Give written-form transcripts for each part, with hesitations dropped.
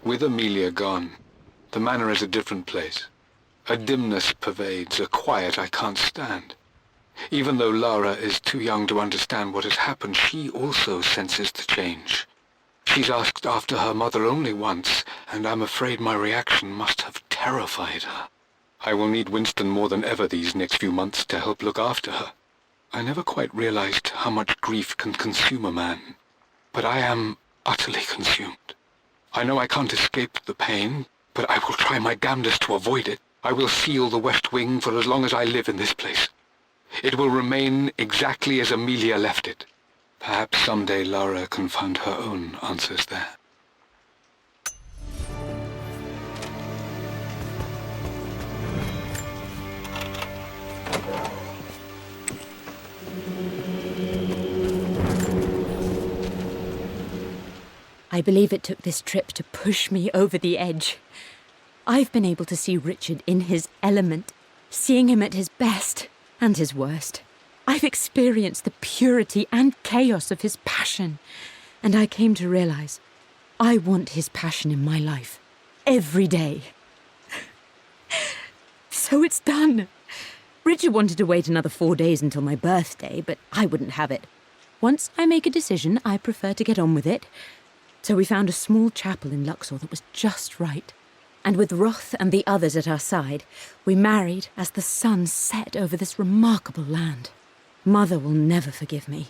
With Amelia gone, the manor is a different place. A dimness pervades, a quiet I can't stand. Even though Lara is too young to understand what has happened, she also senses the change. She's asked after her mother only once, and I'm afraid my reaction must have terrified her. I will need Winston more than ever these next few months to help look after her. I never quite realized how much grief can consume a man, but I am utterly consumed. I know I can't escape the pain, but I will try my damnedest to avoid it. I will seal the West Wing for as long as I live in this place. It will remain exactly as Amelia left it. Perhaps someday Lara can find her own answers there. I believe it took this trip to push me over the edge. I've been able to see Richard in his element, seeing him at his best and his worst. I've experienced the purity and chaos of his passion, and I came to realize I want his passion in my life every day. So it's done. Richard wanted to wait another 4 days until my birthday, but I wouldn't have it. Once I make a decision, I prefer to get on with it. So we found a small chapel in Luxor that was just right. And with Roth and the others at our side, we married as the sun set over this remarkable land. Mother will never forgive me.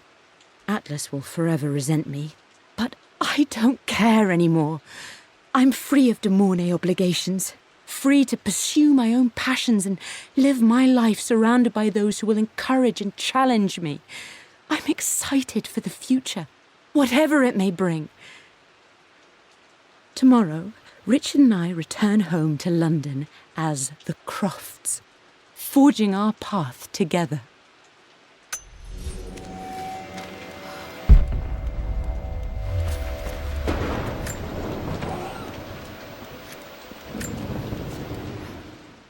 Atlas will forever resent me. But I don't care anymore. I'm free of de Mornay obligations, free to pursue my own passions and live my life surrounded by those who will encourage and challenge me. I'm excited for the future, whatever it may bring. Tomorrow, Richard and I return home to London as the Crofts, forging our path together.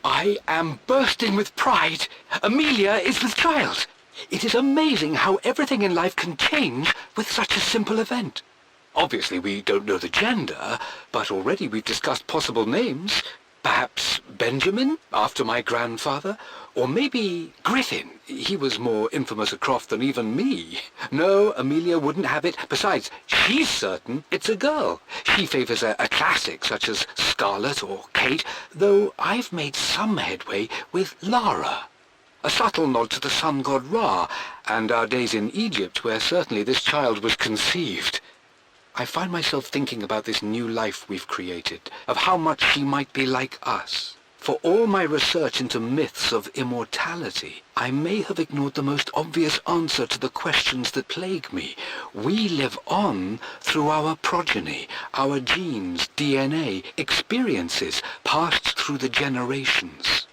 I am bursting with pride. Amelia is with child. It is amazing how everything in life can change with such a simple event. Obviously, we don't know the gender, but already we've discussed possible names. Perhaps Benjamin, after my grandfather, or maybe Griffin. He was more infamous at Croft than even me. No, Amelia wouldn't have it. Besides, she's certain it's a girl. She favours a classic such as Scarlet or Kate, though I've made some headway with Lara. A subtle nod to the sun god Ra, and our days in Egypt, where certainly this child was conceived. I find myself thinking about this new life we've created, of how much she might be like us. For all my research into myths of immortality, I may have ignored the most obvious answer to the questions that plague me. We live on through our progeny, our genes, DNA, experiences passed through the generations.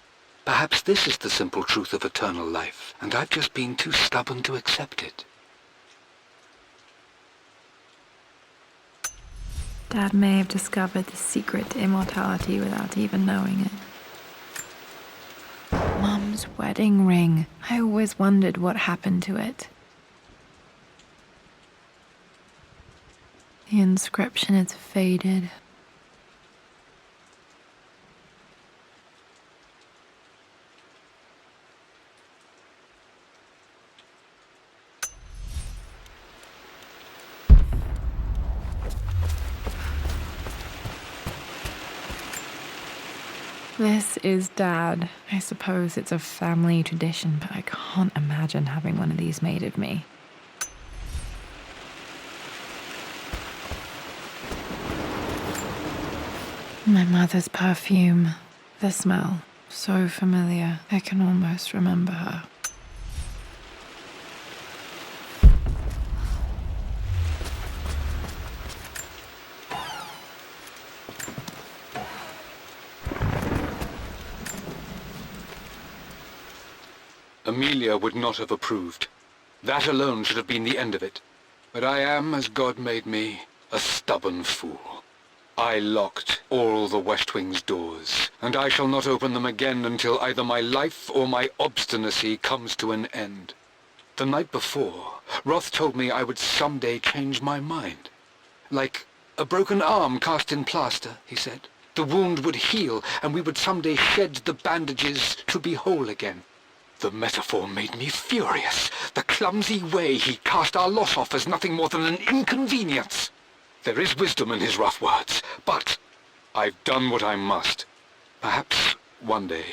Perhaps this is the simple truth of eternal life, and I've just been too stubborn to accept it. Dad may have discovered the secret to immortality without even knowing it. Mum's wedding ring. I always wondered what happened to it. The inscription is faded. This is Dad. I suppose it's a family tradition, but I can't imagine having one of these made of me. My mother's perfume. The smell. So familiar. I can almost remember her. Amelia would not have approved. That alone should have been the end of it. But I am, as God made me, a stubborn fool. I locked all the West Wing's doors, and I shall not open them again until either my life or my obstinacy comes to an end. The night before, Roth told me I would someday change my mind. Like A broken arm cast in plaster, he said. The wound would heal, and we would someday shed the bandages to be whole again. The metaphor made me furious. The clumsy way he cast our loss off as nothing more than an inconvenience. There is wisdom in his rough words, but I've done what I must. Perhaps one day,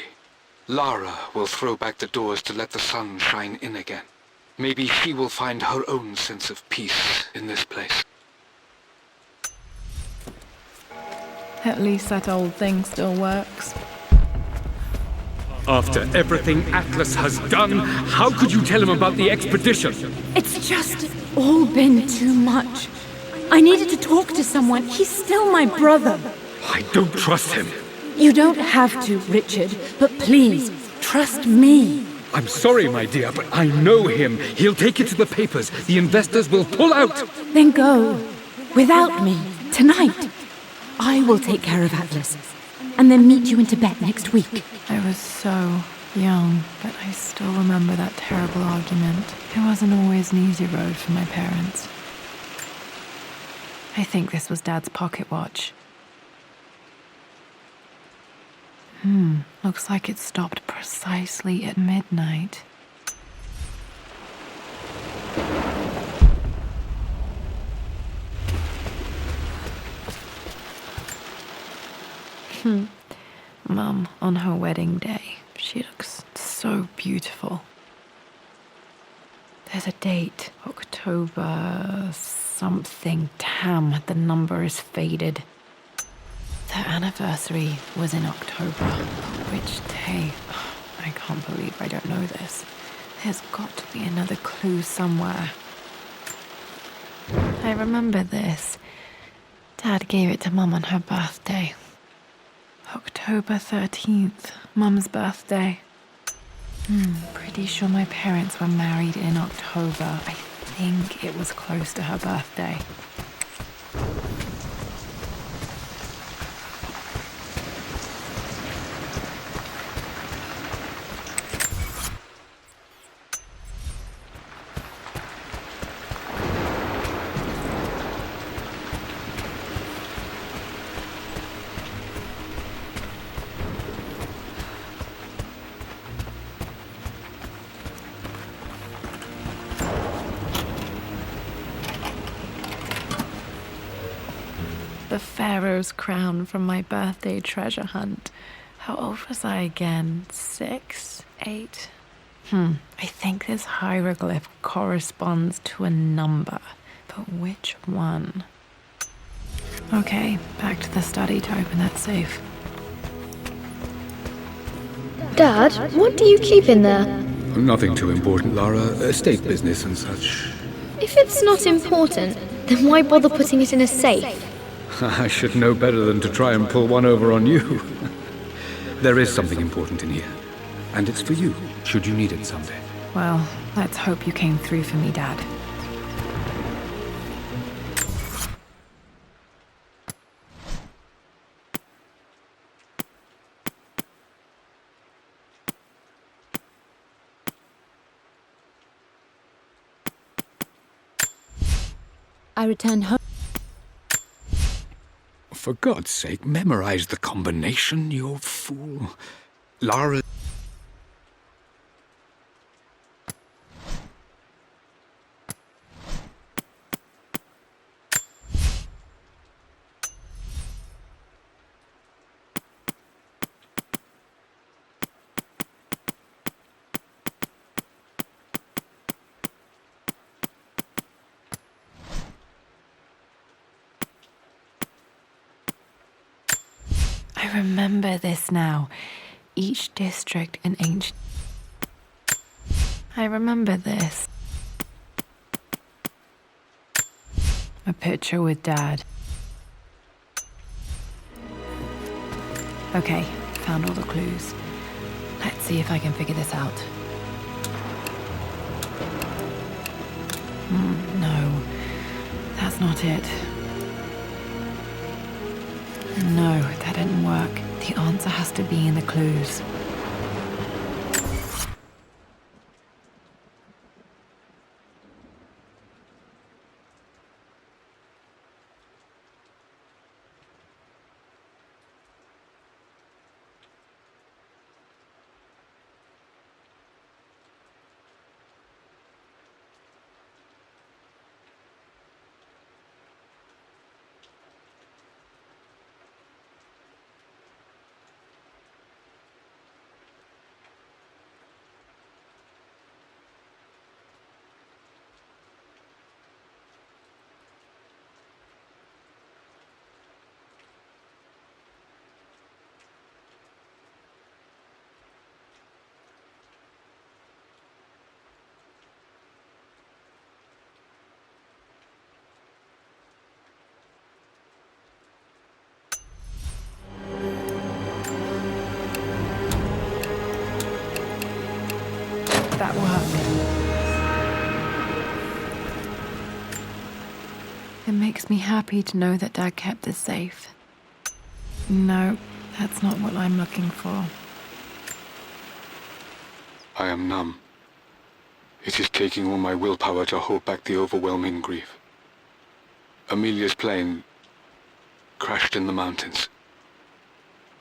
Lara will throw back the doors to let the sun shine in again. Maybe she will find her own sense of peace in this place. At least that old thing still works. After everything Atlas has done, how could you tell him about the expedition? It's just all been too much. I needed to talk to someone. He's still my brother. I don't trust him. You don't have to, Richard, but please, trust me. I'm sorry, my dear, but I know him. He'll take it to the papers. The investors will pull out. Then go. Without me. Tonight. I will take care of Atlas. And then meet you in Tibet next week. I was so young, but I still remember that terrible argument. It wasn't always an easy road for my parents. I think this was Dad's pocket watch. Looks like it stopped precisely at midnight. Mum, on her wedding day, she looks so beautiful. There's a date, October something. Damn, the number is faded. Their anniversary was in October. Which day? I can't believe I don't know this. There's got to be another clue somewhere. I remember this. Dad gave it to Mum on her birthday. October 13th, Mum's birthday. Pretty sure my parents were married in October. I think it was close to her birthday. The Pharaoh's crown from my birthday treasure hunt. How old was I again? 6? 8? I think this hieroglyph corresponds to a number. But which one? Okay, back to the study to open that safe. Dad, what do you keep in there? Nothing too important, Lara. Estate business and such. If it's not important, then why bother putting it in a safe? I should know better than to try and pull one over on you. There is something important in here. And it's for you, should you need it someday. Well, let's hope you came through for me, Dad. I returned home. For God's sake, memorize the combination, you fool. Lara... I remember this now. Each district in ancient... I remember this. A picture with Dad. Okay, found all the clues. Let's see if I can figure this out. No, that's not it. No, that didn't work. The answer has to be in the clues. It makes me happy to know that Dad kept this safe. No, that's not what I'm looking for. I am numb. It is taking all my willpower to hold back the overwhelming grief. Amelia's plane crashed in the mountains.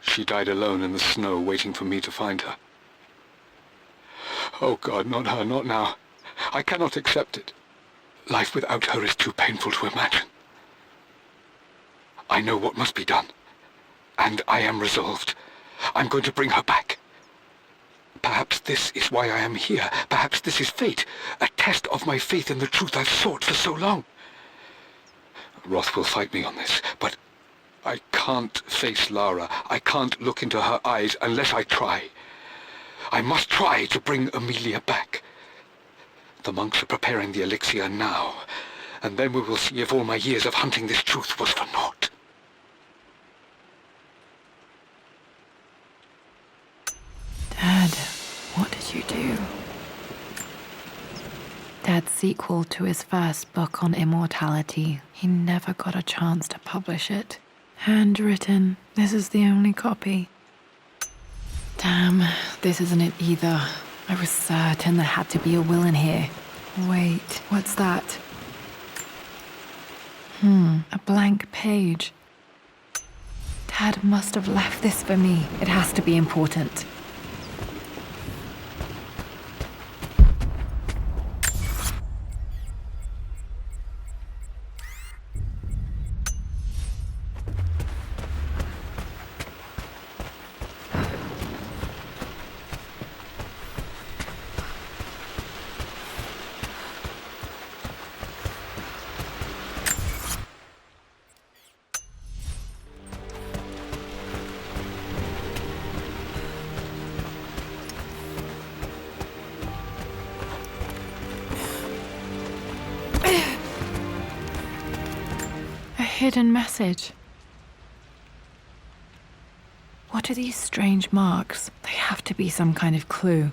She died alone in the snow, waiting for me to find her. Oh God, not her, not now. I cannot accept it. Life without her is too painful to imagine. I know what must be done, and I am resolved. I'm going to bring her back. Perhaps this is why I am here. Perhaps this is fate, a test of my faith in the truth I've sought for so long. Roth will fight me on this, but I can't face Lara. I can't look into her eyes unless I try. I must try to bring Amelia back. The monks are preparing the elixir now, and then we will see if all my years of hunting this truth was for naught. Dad, what did you do? Dad's sequel to his first book on immortality. He never got a chance to publish it. Handwritten. This is the only copy. Damn, this isn't it either. I was certain there had to be a will in here. Wait, what's that? A blank page. Dad must have left this for me. It has to be important. Hidden message. What are these strange marks? They have to be some kind of clue.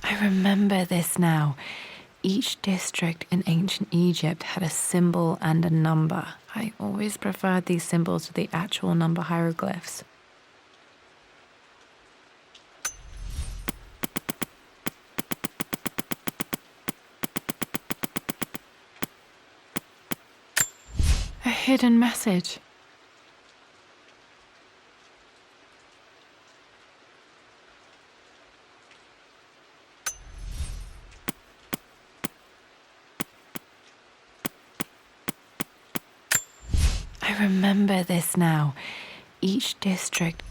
I remember this now. Each district in ancient Egypt had a symbol and a number. I always preferred these symbols to the actual number hieroglyphs. A hidden message. I remember this now. Each district.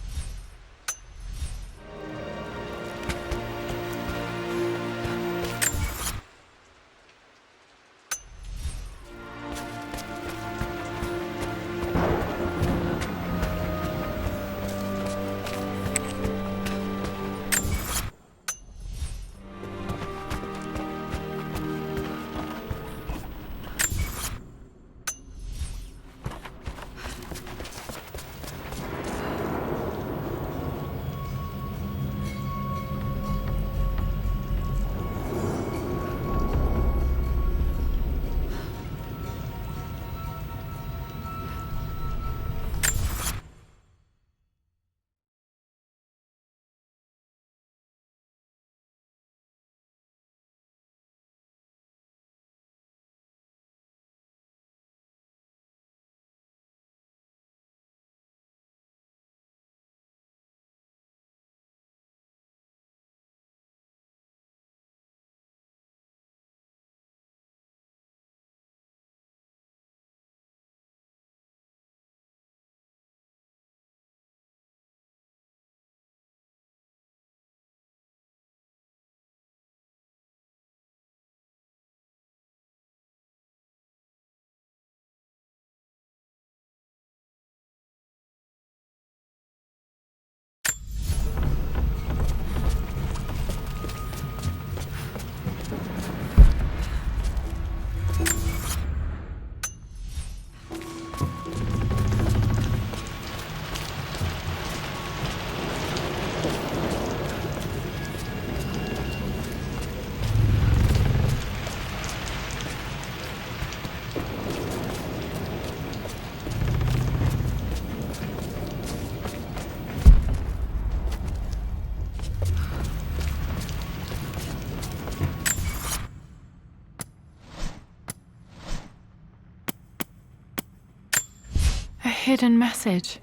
hidden message.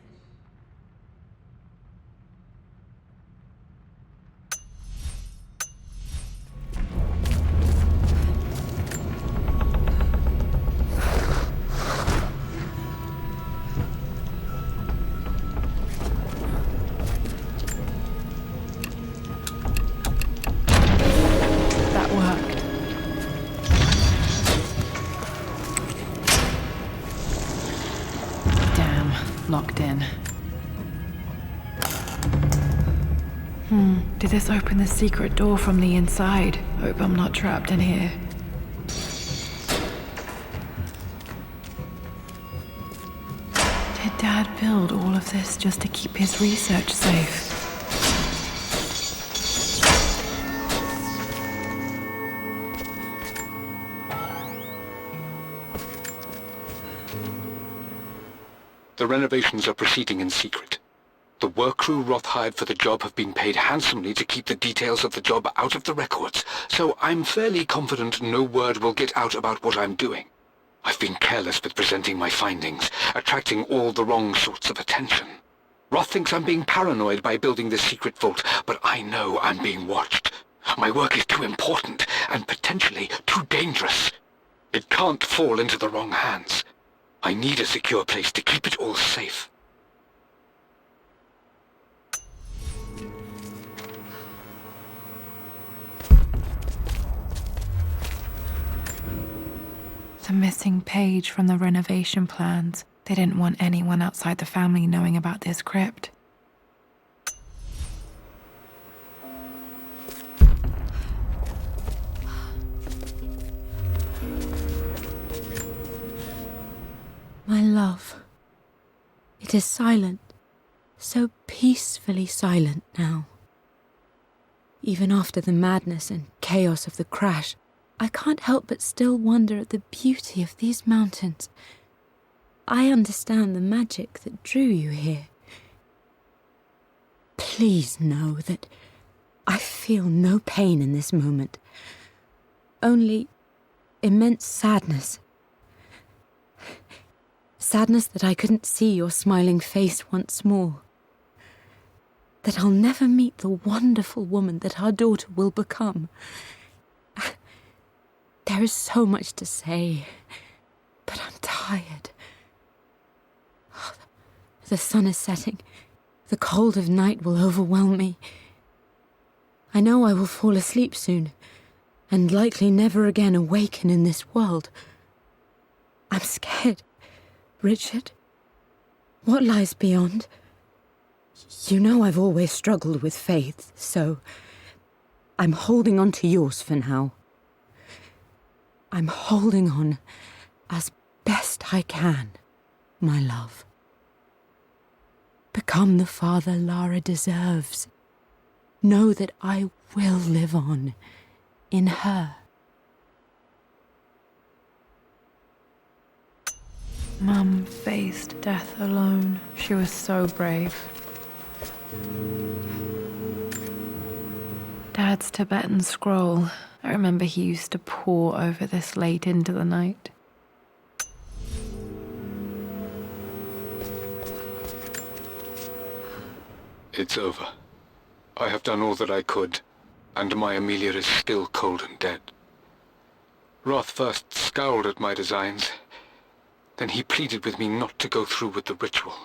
That worked. Damn, locked in. Did this open the secret door from the inside? Hope I'm not trapped in here. Did Dad build all of this just to keep his research safe? The renovations are proceeding in secret. The work crew Roth hired for the job have been paid handsomely to keep the details of the job out of the records, so I'm fairly confident no word will get out about what I'm doing. I've been careless with presenting my findings, attracting all the wrong sorts of attention. Roth thinks I'm being paranoid by building this secret vault, but I know I'm being watched. My work is too important and potentially too dangerous. It can't fall into the wrong hands. I need a secure place to keep it all safe. The missing page from the renovation plans. They didn't want anyone outside the family knowing about this crypt. My love, it is silent, so peacefully silent now. Even after the madness and chaos of the crash, I can't help but still wonder at the beauty of these mountains. I understand the magic that drew you here. Please know that I feel no pain in this moment, only immense sadness. Sadness that I couldn't see your smiling face once more. That I'll never meet the wonderful woman that our daughter will become. There is so much to say, but I'm tired. The sun is setting. The cold of night will overwhelm me. I know I will fall asleep soon, and likely never again awaken in this world. I'm scared. Richard, what lies beyond? You know I've always struggled with faith, so I'm holding on to yours for now. I'm holding on as best I can, my love. Become the father Lara deserves. Know that I will live on in her. Mum faced death alone. She was so brave. Dad's Tibetan scroll. I remember he used to pore over this late into the night. It's over. I have done all that I could, and my Amelia is still cold and dead. Roth first scowled at my designs. Then he pleaded with me not to go through with the ritual.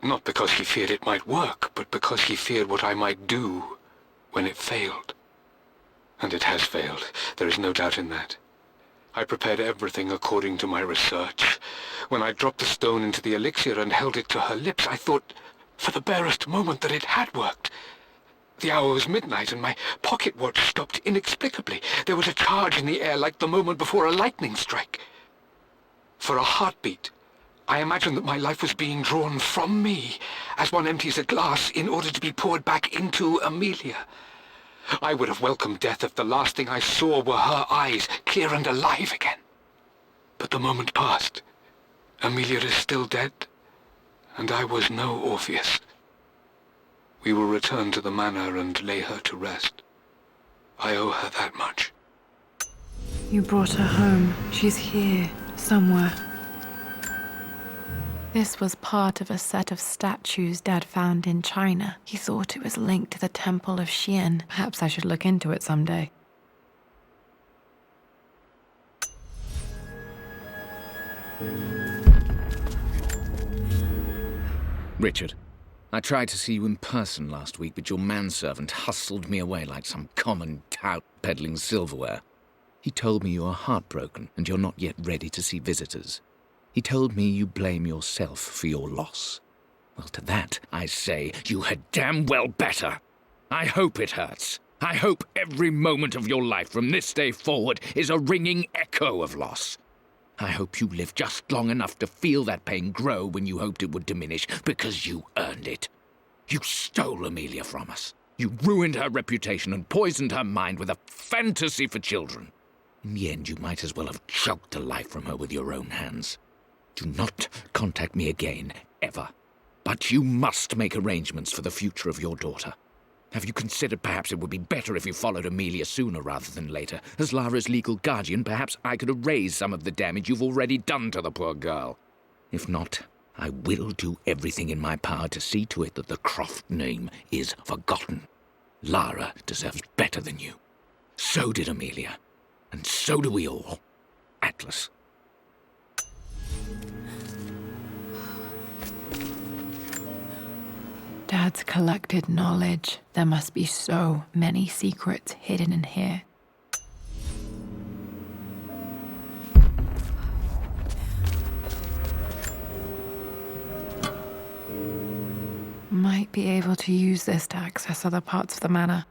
Not because he feared it might work, but because he feared what I might do when it failed. And it has failed. There is no doubt in that. I prepared everything according to my research. When I dropped the stone into the elixir and held it to her lips, I thought for the barest moment that it had worked. The hour was midnight and my pocket watch stopped inexplicably. There was a charge in the air like the moment before a lightning strike. For a heartbeat, I imagined that my life was being drawn from me as one empties a glass in order to be poured back into Amelia. I would have welcomed death if the last thing I saw were her eyes, clear and alive again. But the moment passed. Amelia is still dead, and I was no Orpheus. We will return to the manor and lay her to rest. I owe her that much. You brought her home. She's here, somewhere. This was part of a set of statues Dad found in China. He thought it was linked to the Temple of Xian. Perhaps I should look into it someday. Richard, I tried to see you in person last week, but your manservant hustled me away like some common tout peddling silverware. He told me you are heartbroken and you're not yet ready to see visitors. He told me you blame yourself for your loss. Well, to that, I say you had damn well better. I hope it hurts. I hope every moment of your life from this day forward is a ringing echo of loss. I hope you live just long enough to feel that pain grow when you hoped it would diminish, because you earned it. You stole Amelia from us. You ruined her reputation and poisoned her mind with a fantasy for children. In the end, you might as well have choked the life from her with your own hands. Do not contact me again, ever. But you must make arrangements for the future of your daughter. Have you considered perhaps it would be better if you followed Amelia sooner rather than later? As Lara's legal guardian, perhaps I could erase some of the damage you've already done to the poor girl. If not, I will do everything in my power to see to it that the Croft name is forgotten. Lara deserves better than you. So did Amelia. And so do we all. Atlas. Dad's collected knowledge. There must be so many secrets hidden in here. Might be able to use this to access other parts of the manor.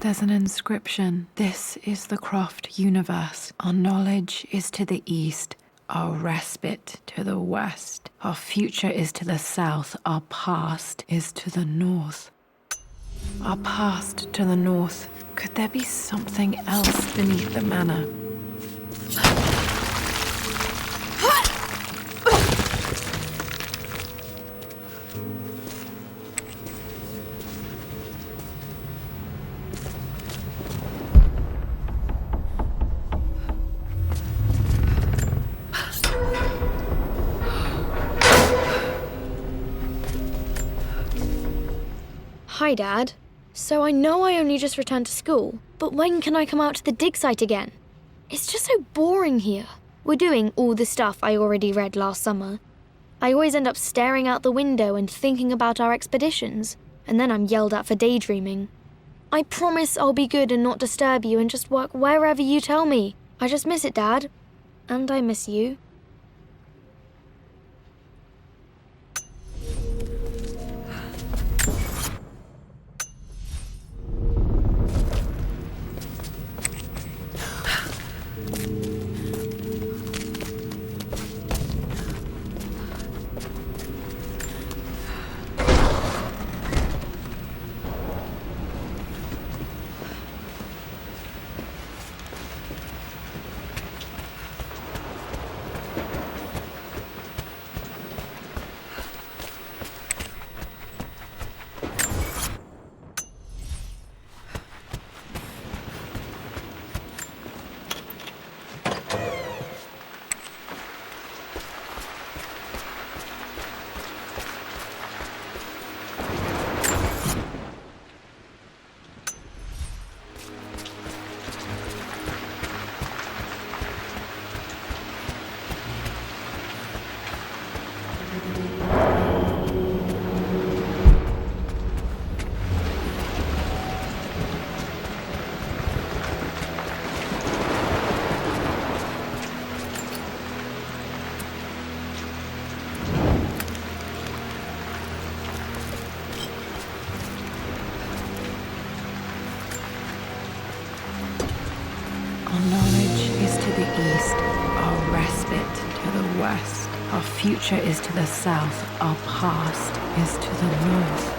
There's an inscription. This is the Croft universe. Our knowledge is to the east, our respite to the west. Our future is to the south, our past is to the north. Our past to the north. Could there be something else beneath the manor? Hi, Dad. So I know I only just returned to school, but when can I come out to the dig site again? It's just so boring here. We're doing all the stuff I already read last summer. I always end up staring out the window and thinking about our expeditions, and then I'm yelled at for daydreaming. I promise I'll be good and not disturb you and just work wherever you tell me. I just miss it, Dad. And I miss you. Our knowledge is to the east, our respite to the west. Our future is to the south, our past is to the north.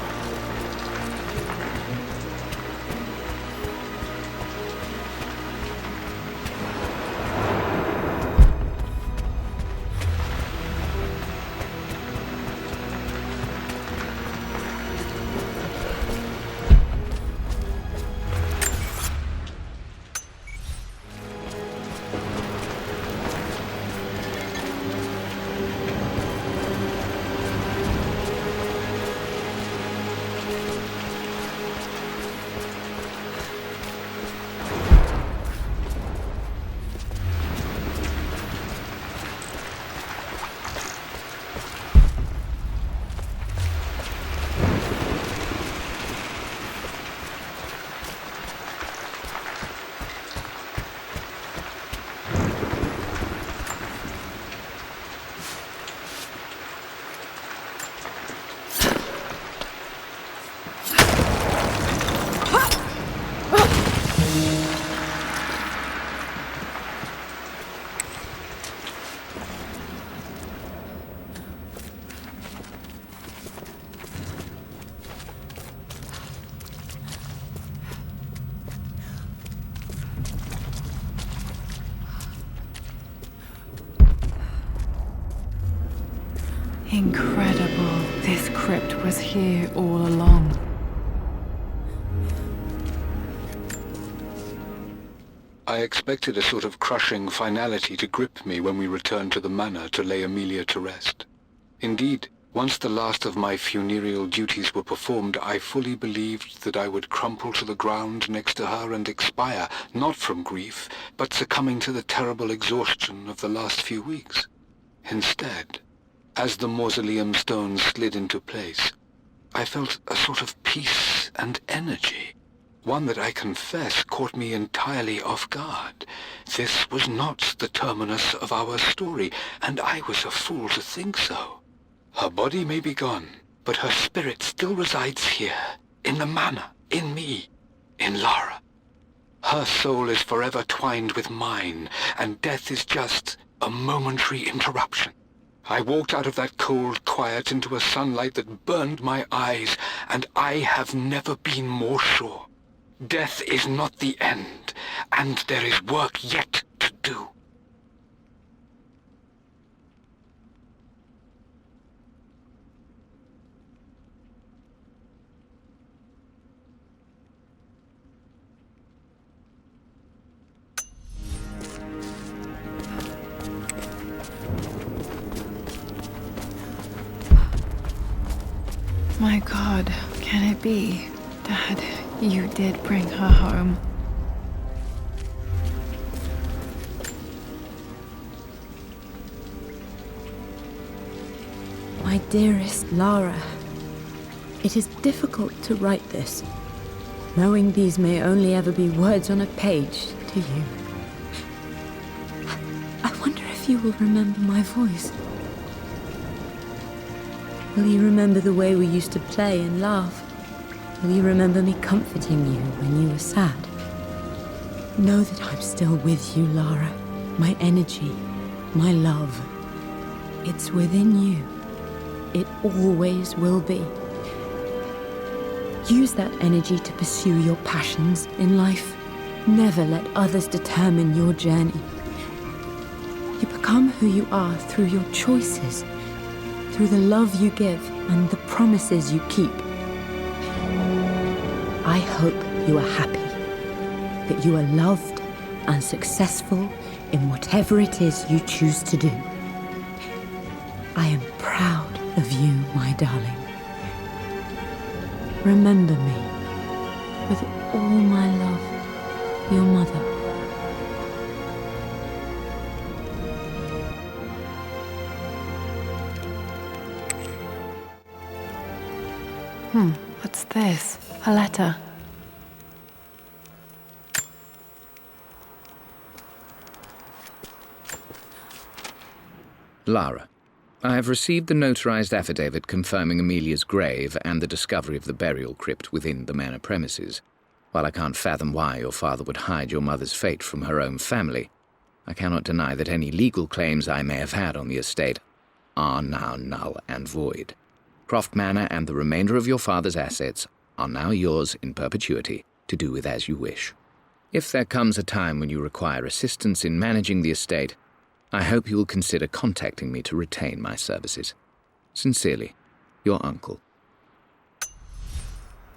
Incredible. This crypt was here all along. I expected a sort of crushing finality to grip me when we returned to the manor to lay Amelia to rest. Indeed, once the last of my funereal duties were performed, I fully believed that I would crumple to the ground next to her and expire, not from grief, but succumbing to the terrible exhaustion of the last few weeks. Instead, as the mausoleum stones slid into place, I felt a sort of peace and energy, one that I confess caught me entirely off guard. This was not the terminus of our story, and I was a fool to think so. Her body may be gone, but her spirit still resides here, in the manor, in me, in Lara. Her soul is forever twined with mine, and death is just a momentary interruption. I walked out of that cold quiet into a sunlight that burned my eyes, and I have never been more sure. Death is not the end, and there is work yet to do. My God, can it be? Dad, you did bring her home. My dearest Lara, it is difficult to write this, knowing these may only ever be words on a page to you. I wonder if you will remember my voice. Will you remember the way we used to play and laugh? Will you remember me comforting you when you were sad? Know that I'm still with you, Lara. My energy, my love. It's within you. It always will be. Use that energy to pursue your passions in life. Never let others determine your journey. You become who you are through your choices, through the love you give and the promises you keep. I hope you are happy, that you are loved and successful in whatever it is you choose to do. I am proud of you, my darling. Remember me, with all my love, your mother. What's this? A letter. Lara, I have received the notarized affidavit confirming Amelia's grave and the discovery of the burial crypt within the manor premises. While I can't fathom why your father would hide your mother's fate from her own family, I cannot deny that any legal claims I may have had on the estate are now null and void. Croft Manor and the remainder of your father's assets are now yours in perpetuity to do with as you wish. If there comes a time when you require assistance in managing the estate, I hope you will consider contacting me to retain my services. Sincerely, your uncle.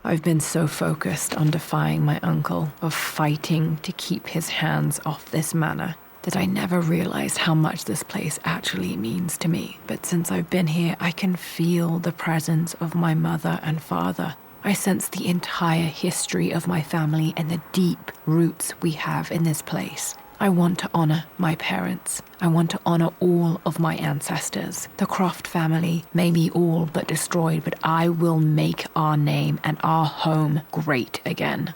I've been so focused on defying my uncle, of fighting to keep his hands off this manor, that I never realized how much this place actually means to me. But since I've been here, I can feel the presence of my mother and father. I sense the entire history of my family and the deep roots we have in this place. I want to honor my parents. I want to honor all of my ancestors. The Croft family may be all but destroyed, but I will make our name and our home great again.